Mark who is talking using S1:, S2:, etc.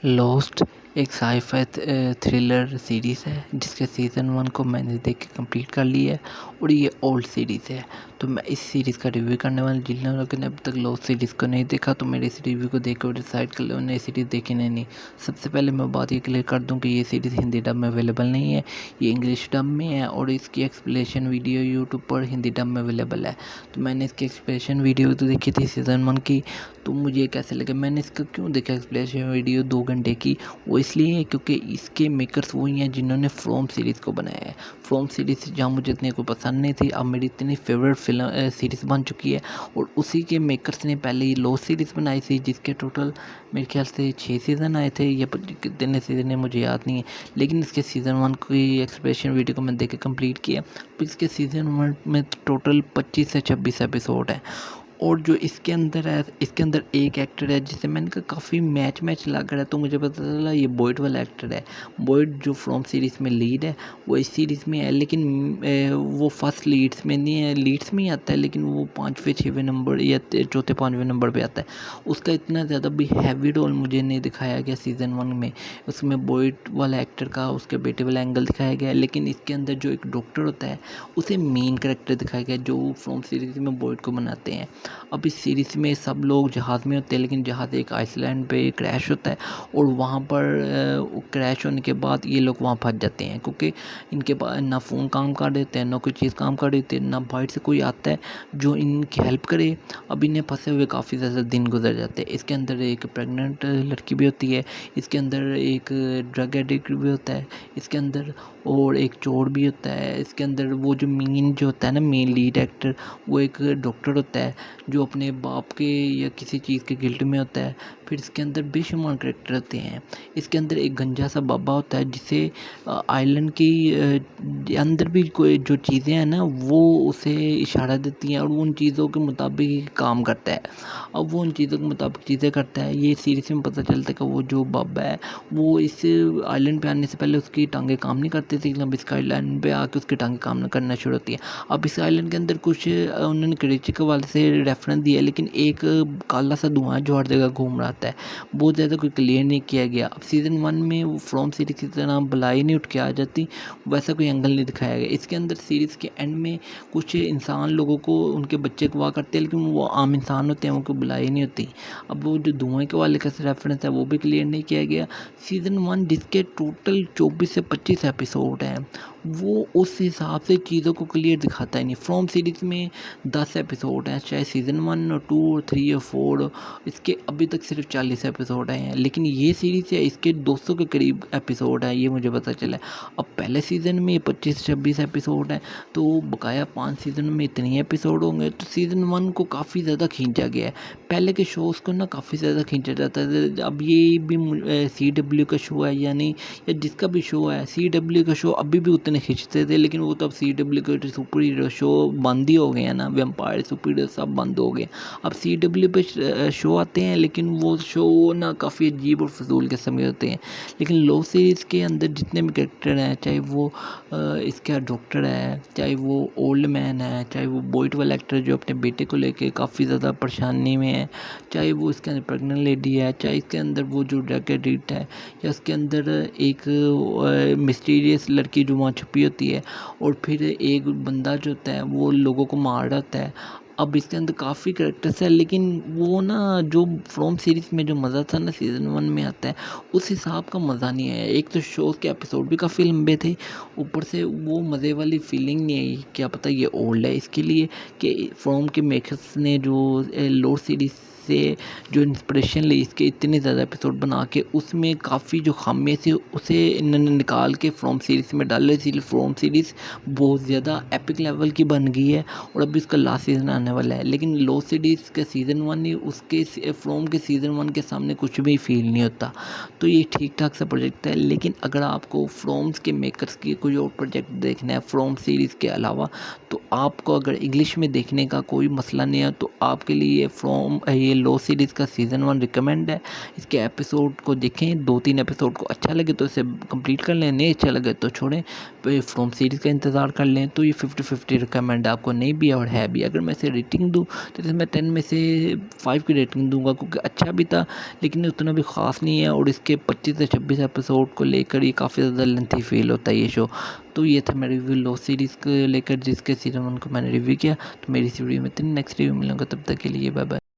S1: Lost एक sci-fi thriller series है जिसके सीज़न 1 को मैंने देख के कंप्लीट कर लिया है और ये ओल्ड सीरीज़ है। तो मैं इस सीरीज़ का रिव्यू करने वाला जिन लोगों ने अभी तक लॉस्ट सीरीज़ को नहीं देखा तो मेरे इस रिव्यू को देख कर डिसाइड कर लो उन्हें ये सीरीज़ देखी नहीं। सबसे पहले मैं बात ये क्लियर कर दूं कि ये सीरीज़ हिंदी डब में अवेलेबल नहीं है, ये इंग्लिश डब में है और इसकी एक्सप्लेनेशन वीडियो यूट्यूब पर हिंदी डब में अवेलेबल है। तो मैंने इसकी एक्सप्लेनेशन वीडियो तो देखी थी सीज़न 1 की, तो मुझे कैसे लगे, मैंने इसका क्यों देखा एक्सप्लेनेशन वीडियो 2 घंटे की, वो इसलिए है क्योंकि इसके मेकर्स वही हैं जिन्होंने फ्रॉम सीरीज़ को बनाया है। फ्रॉम सीरीज़ जहाँ मुझे इतनी कोई पसंद नहीं थी, अब मेरी इतनी फेवरेट फिल्म सीरीज़ बन चुकी है। और उसी के मेकर्स ने पहले ये लॉस्ट सीरीज़ बनाई थी जिसके टोटल मेरे ख्याल से 6 सीज़न आए थे या कितने सीज़न है मुझे याद नहीं है, लेकिन इसके सीज़न 1 की एक्सप्लेनेशन वीडियो को मैंने देख के कंप्लीट किया। तो इसके सीज़न 1 में टोटल 25 से 26 एपिसोड हैं और जो इसके अंदर है, इसके अंदर एक एक्टर है जिसे मैंने कहा काफ़ी मैच लग रहा है, तो मुझे पता चला ये बॉयड वाला एक्टर है। बॉयड जो फ्रॉम सीरीज़ में लीड है वो इस सीरीज़ में है, लेकिन वो फर्स्ट लीड्स में नहीं है, लीड्स में ही आता है लेकिन वो 5वें 6वें नंबर या चौथे 5वें नंबर पे आता है। उसका इतना ज़्यादा भी हैवी रोल मुझे नहीं दिखाया गया सीज़न 1 में। उसमें बॉयड वाला एक्टर का उसके बेटे वाला एंगल दिखाया गया है, लेकिन इसके अंदर जो एक डॉक्टर होता है उसे मेन कैरेक्टर दिखाया गया जो फ्रॉम सीरीज़ में बॉयड को बनाते हैं। अब इस सीरीज़ में सब लोग जहाज़ में होते हैं, लेकिन जहाज़ एक आइसलैंड पे क्रैश होता है और वहाँ पर क्रैश होने के बाद ये लोग वहाँ फंस जाते हैं क्योंकि इनके पास ना फ़ोन काम कर देते हैं, ना कोई चीज़ काम कर देती है, ना बाहर से कोई आता है जो इनकी हेल्प करे। अब इन्हें फंसे हुए काफ़ी ज़्यादा दिन गुजर जाते हैं। इसके अंदर एक प्रेग्नेंट लड़की भी होती है, इसके अंदर एक ड्रग एडिक्ट भी होता है, इसके अंदर और एक चोर भी होता है। इसके अंदर वो जो मेन जो होता है ना, मेन लीड एक्टर, वो एक डॉक्टर होता है जो अपने बाप के या किसी चीज़ के गिल्ट में होता है। फिर इसके अंदर बेशुमार कैरेक्टर होते हैं। इसके अंदर एक गंजा सा बाबा होता है जिसे आइलैंड की अंदर भी कोई जो चीज़ें हैं ना वो उसे इशारा देती हैं और वो उन चीज़ों के मुताबिक ही काम करता है। अब वो उन चीज़ों के मुताबिक चीज़ें करता है। ये सीरीज़ में पता चलता है कि वो जो बाबा है वो इस आइलैंड पे आने से पहले उसकी टांगें काम नहीं करती थी, अब इस आइलैंड पे आके उसकी टांगें काम करना शुरू होती है। अब इस आइलैंड के अंदर कुछ उन्होंने क्रिएचर के वाले से रेफरेंस दिया, लेकिन एक काला सा धुआं जो हर जगह घूम रहा था, बहुत ज़्यादा कोई क्लियर नहीं किया गया। अब सीज़न 1 में वो फ्रॉम सीरीज़ की तरह बलाई नहीं उठ के आ जाती, वैसा कोई एंगल नहीं दिखाया गया। इसके अंदर सीरीज़ के एंड में कुछ इंसान लोगों को उनके बच्चे गवा करते हैं, लेकिन वो आम इंसान होते हैं, उनको बुलाई नहीं होती। अब वो जो धुएँ के वाले का रेफरेंस है वो भी क्लियर नहीं किया गया। सीज़न 1 जिसके टोटल 24 से 25 एपिसोड हैं, वो उस हिसाब से चीज़ों को क्लियर दिखाता ही नहीं। फ्रॉम सीरीज़ में 10 एपिसोड हैं, चाहे सीज़न 1 और 2 और 3 और 4, इसके अभी तक सिर्फ 40 एपिसोड आए हैं, लेकिन ये सीरीज़ है इसके 200 के करीब एपिसोड है, ये मुझे पता चला है। अब पहले सीज़न में 25-26 एपिसोड हैं, तो बकाया 5 सीज़न में इतने एपिसोड होंगे, तो सीज़न 1 को काफ़ी ज़्यादा खींचा गया है। पहले के शोज़ को ना काफ़ी ज़्यादा खींचा जाता है। अब ये भी CW का शो है या नहीं, या जिसका भी शो है, CW का शो अभी भी उतने खींचते थे, लेकिन वो तो अब CW के सुपर हीरो शो बंद ही हो गए हैं ना, वैम्पायर सुपर हीरो सब बंद हो गए। अब CW पे शो आते हैं, लेकिन वो शो ना काफ़ी अजीब और फजूल किस्म के होते हैं। लेकिन लो सीरीज़ के अंदर जितने भी कैरेक्टर हैं, चाहे वो इसका डॉक्टर है, चाहे वो ओल्ड मैन है, चाहे वो बॉयड वाला एक्टर जो अपने बेटे को लेके काफ़ी ज़्यादा परेशानी में है, चाहे वो इसके अंदर प्रेग्नेंट लेडी है, चाहे इसके अंदर वो जो ड्रग एडिक्ट है, या उसके अंदर एक मिस्टीरियस लड़की जो वहाँ छुपी होती है, और फिर एक बंदा जो होता है वो लोगों को मार डालता है। अब इसके अंदर काफ़ी कैरेक्टर्स है, लेकिन वो ना जो फ्रॉम सीरीज़ में जो मज़ा था ना सीज़न 1 में आता है, उस हिसाब का मज़ा नहीं आया। एक तो शो के एपिसोड भी काफ़ी लंबे थे, ऊपर से वो मज़े वाली फीलिंग नहीं आई। क्या पता ये ओल्ड है इसके लिए कि फ्रॉम के मेकर्स ने जो लोड सीरीज़ से जो इंस्पिरेशन ली, इसके इतने ज़्यादा एपिसोड बना के उसमें काफ़ी जो खामियाँ थी उसे इन्होंने निकाल के फ्रॉम सीरीज़ में डाले, इसीलिए फ्रॉम सीरीज़ बहुत ज़्यादा एपिक लेवल की बन गई है और अभी इसका लास्ट सीज़न आने वाला है। लेकिन लो सीरीज़ का सीज़न 1 ही उसके फ्रॉम के सीज़न 1 के सामने कुछ भी फील नहीं होता। तो ये ठीक ठाक सा प्रोजेक्ट है, लेकिन अगर आपको फ्रॉम्स के मेकर्स की कोई और प्रोजेक्ट देखना है फ्रॉम सीरीज़ के अलावा, तो आपको अगर इंग्लिश में देखने का कोई मसला नहीं है, तो आपके लिए फ्रॉम ये लो सीरीज़ का सीज़न 1 रिकमेंड है। इसके एपिसोड को देखें, 2-3 एपिसोड को अच्छा लगे तो इसे कंप्लीट कर लें, नहीं अच्छा लगे तो छोड़ें। फ्रॉम सीरीज़ का इंतज़ार कर लें। तो ये 50-50 रिकमेंड आपको नहीं भी है और है भी। अगर मैं इसे रेटिंग दूँ तो इसे मैं 10 में से 5 की रेटिंग दूँगा, क्योंकि अच्छा भी था लेकिन उतना भी ख़ास नहीं है, और इसके 25 से 26 एपिसोड को लेकर ये काफ़ी ज़्यादा लेंथी फील होता है ये शो। तो ये था मेरा रिव्यू लो सीरीज़ को लेकर, जिसके सीज़न 1 को मैंने रिव्यू किया। तो मेरी इस वीडियो में इतनी, नेक्स्ट रिव्यू मिलूँगा, तब तक के लिए बाय बाय।